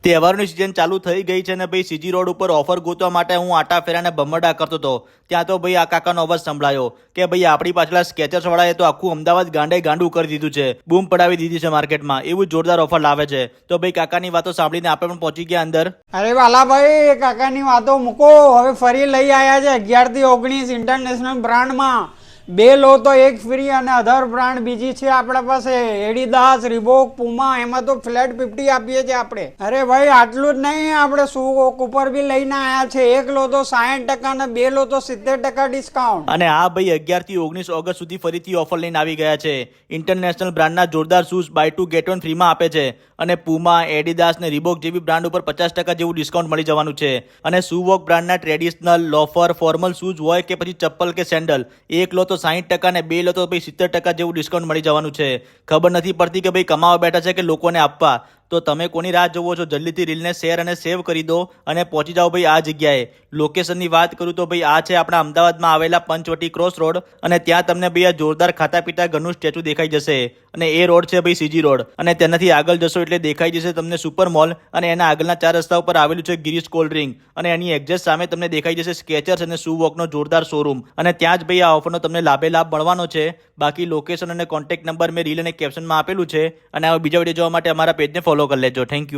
તહેવારોની સિઝન ચાલુ થઈ ગઈ છે ને ભાઈ સીજી રોડ ઉપર ઓફર ગોતવા માટે હું આટા ફેરાને બમરડા કરતો હતો ત્યાં તો ભાઈ આ કાકાનો અવાજ સંભળાયો કે ભાઈ આપણી પાછળ સ્કેચર્સ વાળાએ તો આખું અમદાવાદ ગાંડું કરી દીધું છે, બૂમ પડાવી દીધી છે માર્કેટમાં, એવું જોરદાર ઓફર લાવે છે. તો ભાઈ કાકાની વાતો સાંભળીને આપણે પણ પહોંચી ગયા અંદર. અરે વાલાભાઈ, કાકાની વાતો મૂકો, હવે ફરી લઈ આવ્યા છે 11 થી 19 ઇન્ટરનેશનલ બ્રાન્ડમાં 2 લો તો 1 ફ્રી અને અધર બ્રાન્ડ બીજી છે આપણા પાસે, એડિદાસ, રીબોક, પુમા, એમાં તો ફ્લેટ 50 આપીએ છીએ આપણે. અરે ભાઈ આટલું જ નહીં, આપણે શૂ ઉપર બી લઈને આવ્યા છે, 1 લો તો 60% અને 2 લો તો 70% ડિસ્કાઉન્ટ. અને આ ભાઈ 11 થી 19 ઓગસ્ટ સુધી ફરીથી ઓફર લઈને આવી ગયા છે. ઇન્ટરનેશનલ બ્રાન્ડના જોરદાર શૂઝ બાય 2 ગેટ 1 ફ્રીમાં આપે છે અને પુમા, એડિદાસ ને રીબોક જેવી બ્રાન્ડ ઉપર 50% જેવું ડિસ્કાઉન્ટ મળી જવાનું છે. અને શૂવોક બ્રાન્ડના ટ્રેડિશનલ, લોફર, ફોર્મલ શૂઝ હોય કે પછી ચપ્પલ કે સેન્ડલ, 1 લો તો 60% ને 2 લો તો ભાઈ 70% જેવું ડિસ્કાઉન્ટ મળી જવાનું છે. ખબર નથી પડતી કે ભાઈ કમાવા બેઠા છે કે લોકોને આપવા. તો તમે કોની રાહ જોવો છો? જલ્દીથી રીલને શેર અને સેવ કરી દો અને પહોંચી જાઓ ભાઈ આ જગ્યાએ. લોકેશનની વાત કરું તો ભાઈ આ છે આપણા અમદાવાદમાં આવેલા પંચવટી ક્રોસ રોડ, અને ત્યાં તમને ભાઈ આ જોરદાર ખાતા પીતા ઘરનું સ્ટેચ્યુ દેખાઈ જશે. અને એ રોડ છે ભાઈ સીજી રોડ, અને તેનાથી આગળ જશો એટલે દેખાઈ જશે તમને સુપર મોલ, અને એના આગળના 4 રસ્તા ઉપર આવેલું છે ગિરીશ કોલ્ડ ડ્રિંક, અને એની એક્ઝેક્ટ સામે તમને દેખાઈ જશે સ્કેચર્સ અને શૂ વોકનો જોરદાર શોરૂમ. અને ત્યાં જ ભાઈ આ ઓફરનો તમને લાભ મળવાનો છે. બાકી લોકેશન અને કોન્ટેક્ટ નંબર મેં રીલ અને કેપ્શનમાં આપેલું છે. અને આ બીજા વિડીયો જોવા માટે અમારા પેજને ફોલો કરી લેજો. Thank you.